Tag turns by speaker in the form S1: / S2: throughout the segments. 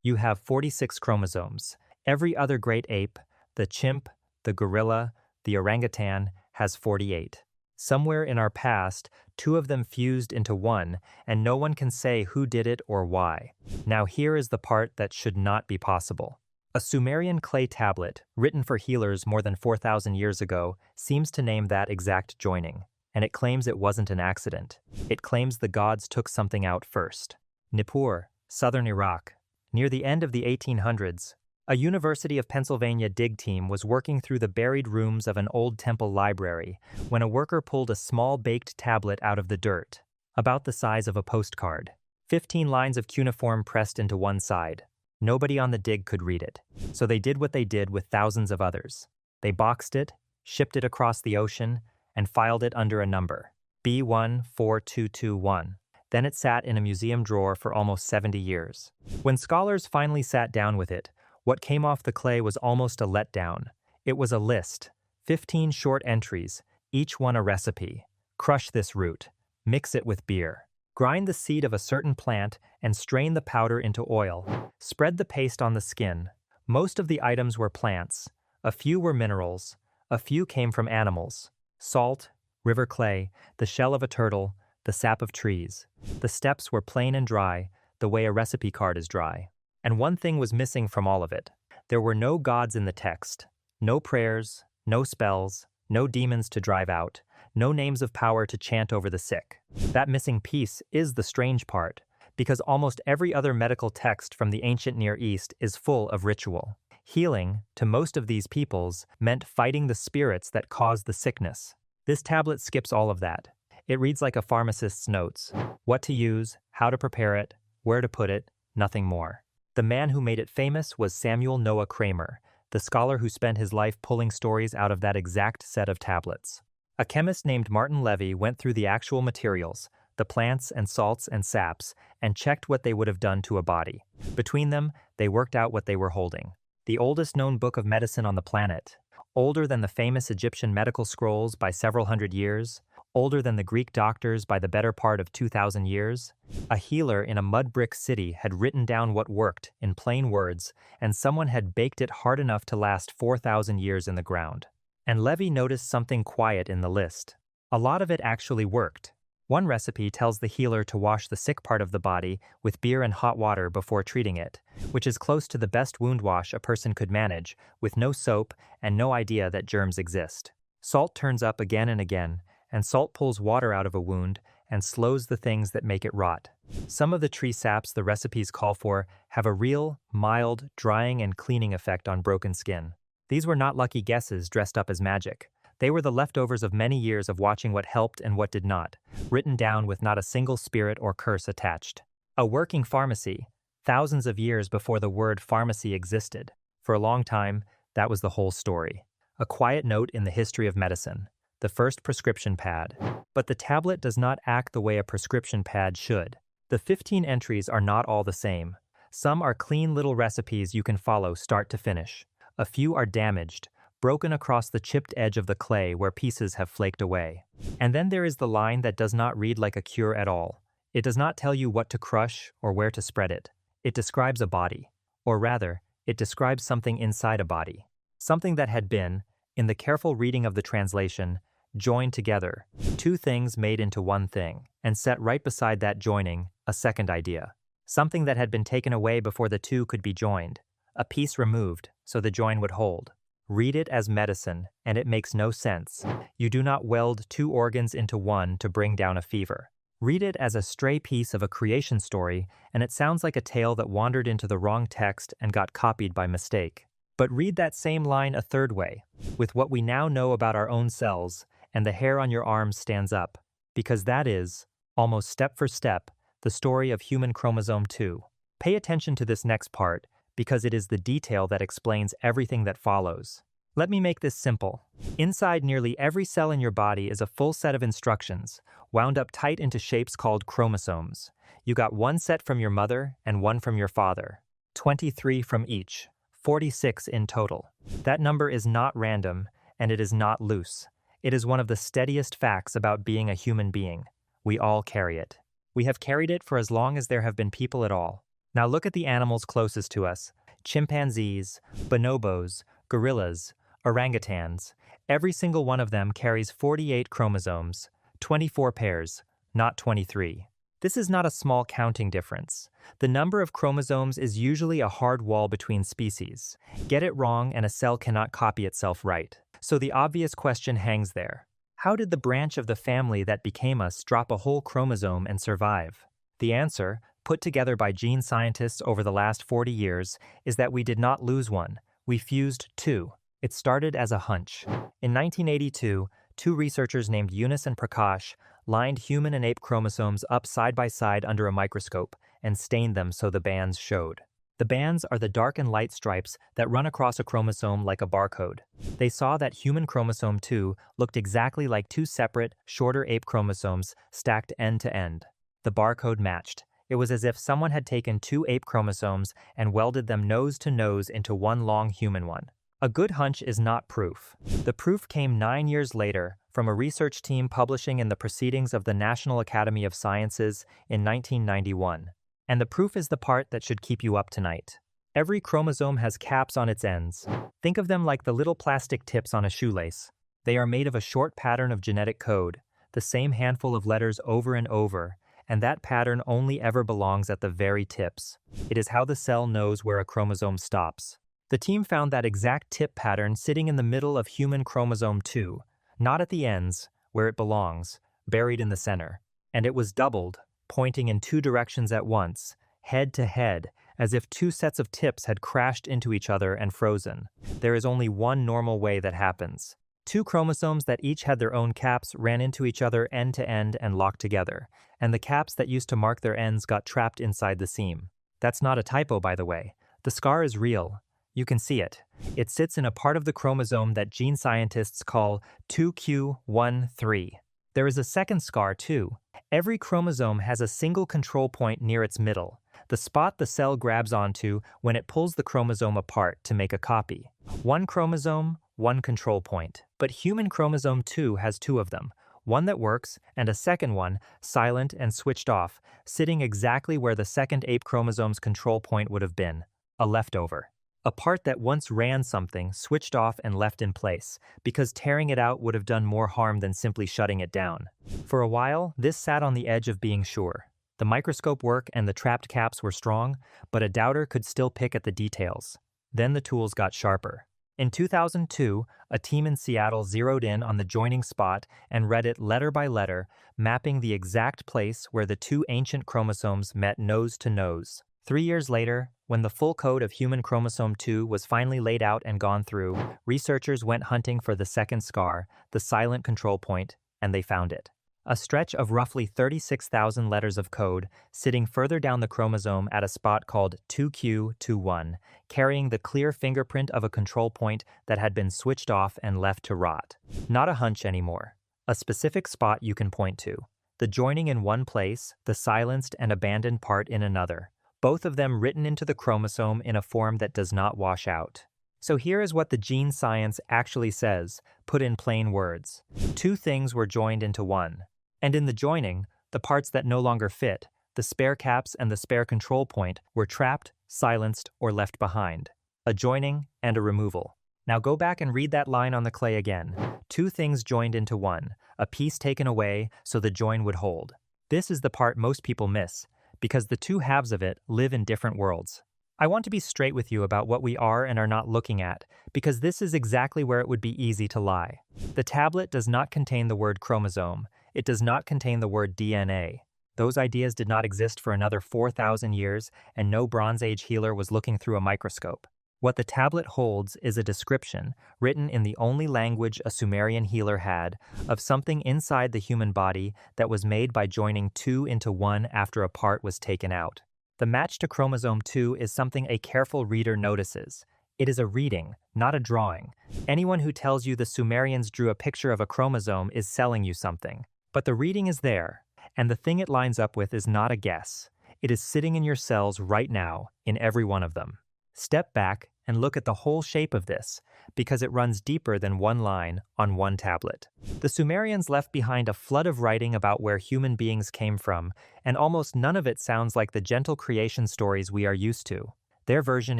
S1: You have 46 chromosomes. Every other great ape, the chimp, the gorilla, the orangutan, has 48. Somewhere in our past, two of them fused into one, and no one can say who did it or why. Now here is the part that should not be possible. A Sumerian clay tablet, written for healers more than 4,000 years ago, seems to name that exact joining, and it claims it wasn't an accident. It claims the gods took something out first. Nippur, southern Iraq. Near the end of the 1800s, a University of Pennsylvania dig team was working through the buried rooms of an old temple library when a worker pulled a small baked tablet out of the dirt, about the size of a postcard. 15 lines of cuneiform pressed into one side. Nobody on the dig could read it, so they did what they did with thousands of others. They boxed it, shipped it across the ocean, and filed it under a number, B14221. Then it sat in a museum drawer for almost 70 years. When scholars finally sat down with it, what came off the clay was almost a letdown. It was a list, 15 short entries, each one a recipe. Crush this root, mix it with beer. Grind the seed of a certain plant and strain the powder into oil. Spread the paste on the skin. Most of the items were plants. A few were minerals. A few came from animals. Salt, river clay, the shell of a turtle, the sap of trees. The steps were plain and dry, the way a recipe card is dry. And one thing was missing from all of it. There were no gods in the text. No prayers, no spells, no demons to drive out, no names of power to chant over the sick. That missing piece is the strange part, because almost every other medical text from the ancient Near East is full of ritual. Healing, to most of these peoples, meant fighting the spirits that caused the sickness. This tablet skips all of that. It reads like a pharmacist's notes. What to use, how to prepare it, where to put it, nothing more. The man who made it famous was Samuel Noah Kramer, the scholar who spent his life pulling stories out of that exact set of tablets. A chemist named Martin Levy went through the actual materials, the plants and salts and saps, and checked what they would have done to a body. Between them, they worked out what they were holding. The oldest known book of medicine on the planet, older than the famous Egyptian medical scrolls by several hundred years, older than the Greek doctors by the better part of 2,000 years. A healer in a mud brick city had written down what worked in plain words, and someone had baked it hard enough to last 4,000 years in the ground. And Levy noticed something quiet in the list. A lot of it actually worked. One recipe tells the healer to wash the sick part of the body with beer and hot water before treating it, which is close to the best wound wash a person could manage, with no soap and no idea that germs exist. Salt turns up again and again, and salt pulls water out of a wound and slows the things that make it rot. Some of the tree saps the recipes call for have a real, mild, drying and cleaning effect on broken skin. These were not lucky guesses dressed up as magic. They were the leftovers of many years of watching what helped and what did not, written down with not a single spirit or curse attached. A working pharmacy, thousands of years before the word pharmacy existed. For a long time, that was the whole story. A quiet note in the history of medicine. The first prescription pad. But the tablet does not act the way a prescription pad should. The 15 entries are not all the same. Some are clean little recipes you can follow start to finish. A few are damaged, broken across the chipped edge of the clay where pieces have flaked away. And then there is the line that does not read like a cure at all. It does not tell you what to crush or where to spread it. It describes a body. Or rather, it describes something inside a body. Something that had been, in the careful reading of the translation, joined together, two things made into one thing, and set right beside that joining, a second idea. Something that had been taken away before the two could be joined, a piece removed so the join would hold. Read it as medicine, and it makes no sense. You do not weld two organs into one to bring down a fever. Read it as a stray piece of a creation story, and it sounds like a tale that wandered into the wrong text and got copied by mistake. But read that same line a third way, with what we now know about our own cells, and the hair on your arms stands up, because that is, almost step for step, the story of human chromosome 2. Pay attention to this next part, because it is the detail that explains everything that follows. Let me make this simple. Inside nearly every cell in your body is a full set of instructions, wound up tight into shapes called chromosomes. You got one set from your mother and one from your father. 23 from each. 46 in total. That number is not random, and it is not loose. It is one of the steadiest facts about being a human being. We all carry it. We have carried it for as long as there have been people at all. Now look at the animals closest to us: chimpanzees, bonobos, gorillas, orangutans. Every single one of them carries 48 chromosomes, 24 pairs, not 23. This is not a small counting difference. The number of chromosomes is usually a hard wall between species. Get it wrong and a cell cannot copy itself right. So the obvious question hangs there. How did the branch of the family that became us drop a whole chromosome and survive? The answer, put together by gene scientists over the last 40 years, is that we did not lose one. We fused two. It started as a hunch. In 1982, two researchers named Yunus and Prakash lined human and ape chromosomes up side by side under a microscope and stained them so the bands showed. The bands are the dark and light stripes that run across a chromosome like a barcode. They saw that human chromosome 2 looked exactly like two separate, shorter ape chromosomes stacked end to end. The barcode matched. It was as if someone had taken two ape chromosomes and welded them nose to nose into one long human one. A good hunch is not proof. The proof came 9 years later from a research team publishing in the Proceedings of the National Academy of Sciences in 1991. And the proof is the part that should keep you up tonight. Every chromosome has caps on its ends. Think of them like the little plastic tips on a shoelace. They are made of a short pattern of genetic code, the same handful of letters over and over, and that pattern only ever belongs at the very tips. It is how the cell knows where a chromosome stops. The team found that exact tip pattern sitting in the middle of human chromosome 2, not at the ends, where it belongs, buried in the center. And it was doubled, pointing in two directions at once, head to head, as if two sets of tips had crashed into each other and frozen. There is only one normal way that happens. Two chromosomes that each had their own caps ran into each other end to end and locked together, and the caps that used to mark their ends got trapped inside the seam. That's not a typo, by the way. The scar is real. You can see it. It sits in a part of the chromosome that gene scientists call 2q13. There is a second scar, too. Every chromosome has a single control point near its middle, the spot the cell grabs onto when it pulls the chromosome apart to make a copy. One chromosome, one control point. But human chromosome 2 has two of them, one that works and a second one, silent and switched off, sitting exactly where the second ape chromosome's control point would have been, a leftover. A part that once ran something, switched off and left in place, because tearing it out would have done more harm than simply shutting it down. For a while, this sat on the edge of being sure. The microscope work and the trapped caps were strong, but a doubter could still pick at the details. Then the tools got sharper. In 2002, a team in Seattle zeroed in on the joining spot and read it letter by letter, mapping the exact place where the two ancient chromosomes met nose to nose. 3 years later, when the full code of human chromosome 2 was finally laid out and gone through, researchers went hunting for the second scar, the silent control point, and they found it. A stretch of roughly 36,000 letters of code sitting further down the chromosome at a spot called 2q21, carrying the clear fingerprint of a control point that had been switched off and left to rot. Not a hunch anymore. A specific spot you can point to. The joining in one place, the silenced and abandoned part in another. Both of them written into the chromosome in a form that does not wash out. So here is what the gene science actually says, put in plain words. Two things were joined into one. And in the joining, the parts that no longer fit, the spare caps and the spare control point, were trapped, silenced, or left behind. A joining and a removal. Now go back and read that line on the clay again. Two things joined into one, a piece taken away so the join would hold. This is the part most people miss, because the two halves of it live in different worlds. I want to be straight with you about what we are and are not looking at, because this is exactly where it would be easy to lie. The tablet does not contain the word chromosome. It does not contain the word DNA. Those ideas did not exist for another 4,000 years, and no Bronze Age healer was looking through a microscope. What the tablet holds is a description, written in the only language a Sumerian healer had, of something inside the human body that was made by joining two into one after a part was taken out. The match to chromosome 2 is something a careful reader notices. It is a reading, not a drawing. Anyone who tells you the Sumerians drew a picture of a chromosome is selling you something. But the reading is there, and the thing it lines up with is not a guess. It is sitting in your cells right now, in every one of them. Step back and look at the whole shape of this, because it runs deeper than one line on one tablet. The Sumerians left behind a flood of writing about where human beings came from, and almost none of it sounds like the gentle creation stories we are used to. Their version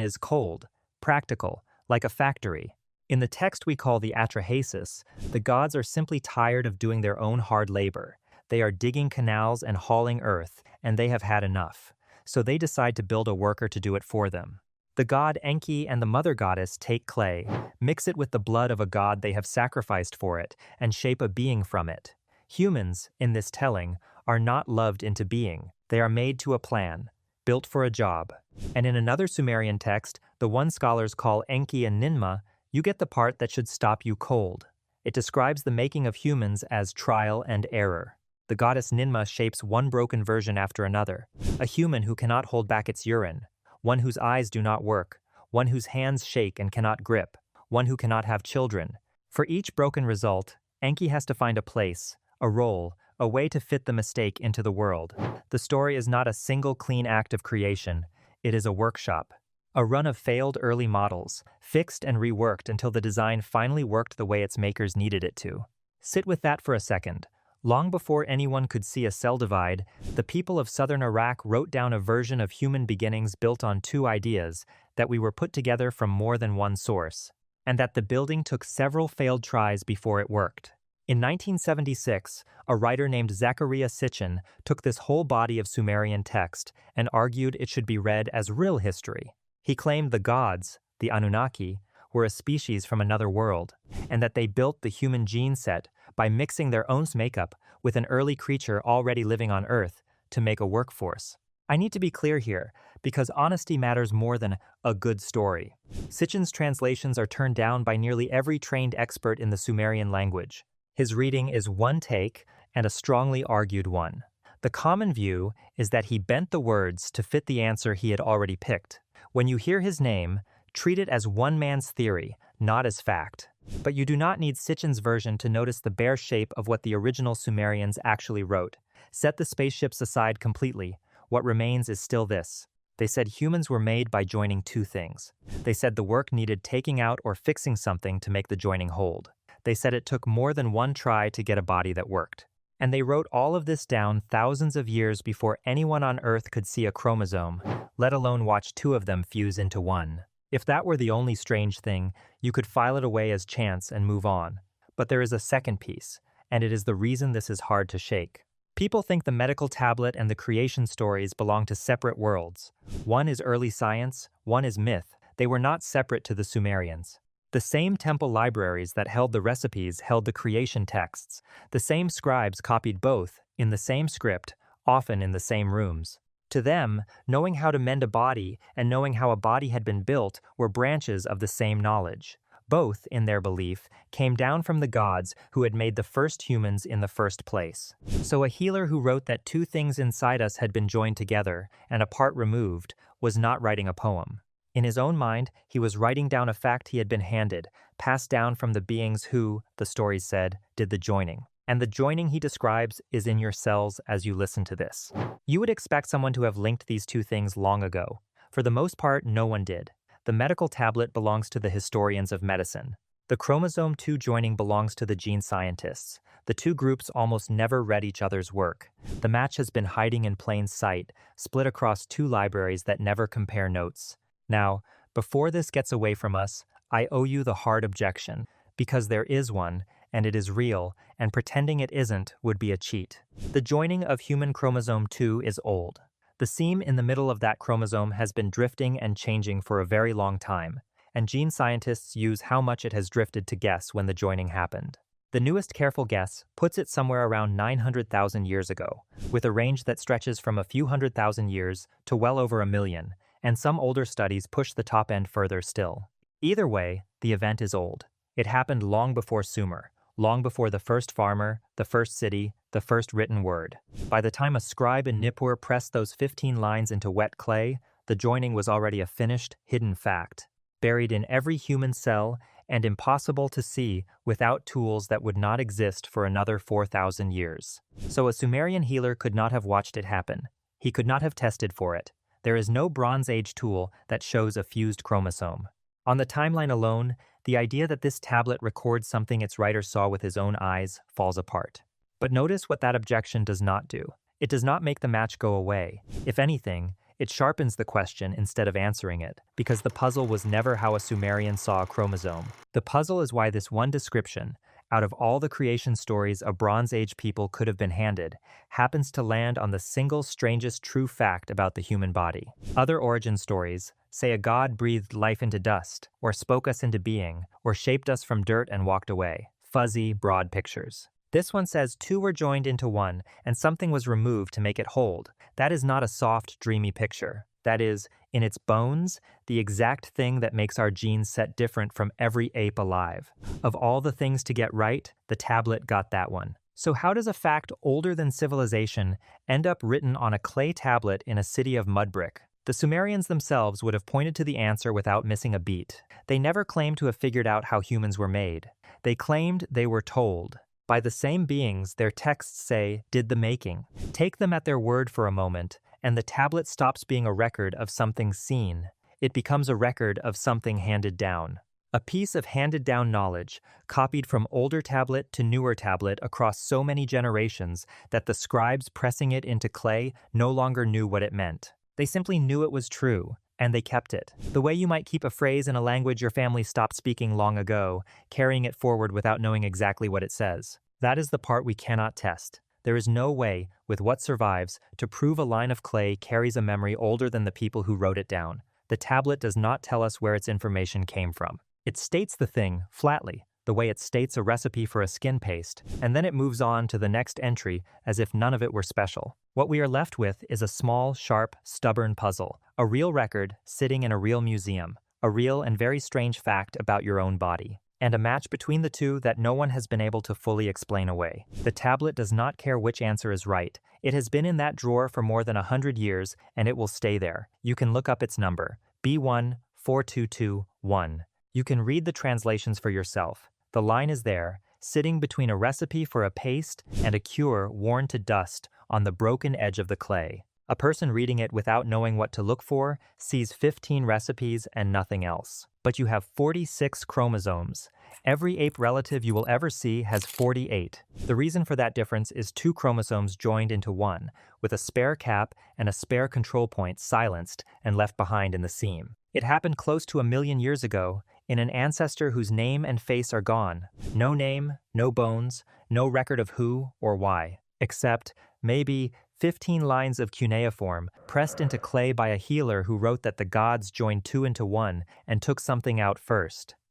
S1: is cold, practical, like a factory. In the text we call the Atrahasis, the gods are simply tired of doing their own hard labor. They are digging canals and hauling earth, and they have had enough. So they decide to build a worker to do it for them. The god Enki and the mother goddess take clay, mix it with the blood of a god they have sacrificed for it, and shape a being from it. Humans, in this telling, are not loved into being. They are made to a plan, built for a job. And in another Sumerian text, the one scholars call Enki and Ninmah, you get the part that should stop you cold. It describes the making of humans as trial and error. The goddess Ninmah shapes one broken version after another, a human who cannot hold back its urine, one whose eyes do not work, one whose hands shake and cannot grip, one who cannot have children. For each broken result, Enki has to find a place, a role, a way to fit the mistake into the world. The story is not a single clean act of creation, it is a workshop. A run of failed early models, fixed and reworked until the design finally worked the way its makers needed it to. Sit with that for a second. Long before anyone could see a cell divide, the people of southern Iraq wrote down a version of human beginnings built on two ideas, that we were put together from more than one source, and that the building took several failed tries before it worked. In 1976, a writer named Zachariah Sitchin took this whole body of Sumerian text and argued it should be read as real history. He claimed the gods, the Anunnaki, were a species from another world, and that they built the human gene set by mixing their own makeup with an early creature already living on Earth to make a workforce. I need to be clear here, because honesty matters more than a good story. Sitchin's translations are turned down by nearly every trained expert in the Sumerian language. His reading is one take and a strongly argued one. The common view is that he bent the words to fit the answer he had already picked. When you hear his name, treat it as one man's theory, not as fact. But you do not need Sitchin's version to notice the bare shape of what the original Sumerians actually wrote. Set the spaceships aside completely. What remains is still this. They said humans were made by joining two things. They said the work needed taking out or fixing something to make the joining hold. They said it took more than one try to get a body that worked. And they wrote all of this down thousands of years before anyone on Earth could see a chromosome, let alone watch two of them fuse into one. If that were the only strange thing, you could file it away as chance and move on. But there is a second piece, and it is the reason this is hard to shake. People think the medical tablet and the creation stories belong to separate worlds. One is early science, one is myth. They were not separate to the Sumerians. The same temple libraries that held the recipes held the creation texts. The same scribes copied both, in the same script, often in the same rooms. To them, knowing how to mend a body and knowing how a body had been built were branches of the same knowledge. Both, in their belief, came down from the gods who had made the first humans in the first place. So a healer who wrote that two things inside us had been joined together and a part removed was not writing a poem. In his own mind, he was writing down a fact he had been handed, passed down from the beings who, the stories said, did the joining. And the joining he describes is in your cells as you listen to this. You would expect someone to have linked these two things long ago. For the most part, no one did. The medical tablet belongs to the historians of medicine. The chromosome 2 joining belongs to the gene scientists. The two groups almost never read each other's work. The match has been hiding in plain sight, split across two libraries that never compare notes. Now, before this gets away from us, I owe you the hard objection, because there is one, and it is real, and pretending it isn't would be a cheat. The joining of human chromosome 2 is old. The seam in the middle of that chromosome has been drifting and changing for a very long time, and gene scientists use how much it has drifted to guess when the joining happened. The newest careful guess puts it somewhere around 900,000 years ago, with a range that stretches from a few 100,000 years to well over 1,000,000, and some older studies push the top end further still. Either way, the event is old. It happened long before Sumer, long before the first farmer, the first city, the first written word. By the time a scribe in Nippur pressed those 15 lines into wet clay, the joining was already a finished, hidden fact, buried in every human cell and impossible to see without tools that would not exist for another 4,000 years. So a Sumerian healer could not have watched it happen. He could not have tested for it. There is no Bronze Age tool that shows a fused chromosome. On the timeline alone, the idea that this tablet records something its writer saw with his own eyes falls apart. But notice what that objection does not do. It does not make the match go away. If anything, it sharpens the question instead of answering it, because the puzzle was never how a Sumerian saw a chromosome. The puzzle is why this one description, out of all the creation stories a Bronze Age people could have been handed, happens to land on the single strangest true fact about the human body. Other origin stories say a god breathed life into dust, or spoke us into being, or shaped us from dirt and walked away. Fuzzy, broad pictures. This one says two were joined into one, and something was removed to make it hold. That is not a soft, dreamy picture. That is, in its bones, the exact thing that makes our genes set different from every ape alive. Of all the things to get right, the tablet got that one. So how does a fact older than civilization end up written on a clay tablet in a city of mud brick? The Sumerians themselves would have pointed to the answer without missing a beat. They never claimed to have figured out how humans were made. They claimed they were told. By the same beings their texts say did the making. Take them at their word for a moment, and the tablet stops being a record of something seen. It becomes a record of something handed down. A piece of handed-down knowledge, copied from older tablet to newer tablet across so many generations that the scribes pressing it into clay no longer knew what it meant. They simply knew it was true, and they kept it. The way you might keep a phrase in a language your family stopped speaking long ago, carrying it forward without knowing exactly what it says. That is the part we cannot test. There is no way, with what survives, to prove a line of clay carries a memory older than the people who wrote it down. The tablet does not tell us where its information came from. It states the thing, flatly, the way it states a recipe for a skin paste, and then it moves on to the next entry as if none of it were special. What we are left with is a small, sharp, stubborn puzzle, a real record sitting in a real museum, a real and very strange fact about your own body, and a match between the two that no one has been able to fully explain away. The tablet does not care which answer is right. It has been in that drawer for more than 100 years, and it will stay there. You can look up its number, B14221. You can read the translations for yourself. The line is there, sitting between a recipe for a paste and a cure worn to dust on the broken edge of the clay. A person reading it without knowing what to look for sees 15 recipes and nothing else. But you have 46 chromosomes. Every ape relative you will ever see has 48. The reason for that difference is 2 chromosomes joined into one, with a spare cap and a spare control point silenced and left behind in the seam. It happened close to 1 million years ago, in an ancestor whose name and face are gone. No name, no bones, no record of who or why, except, maybe, 15 lines of cuneiform pressed into clay by a healer who wrote that the gods joined 2 into 1 and took something out first.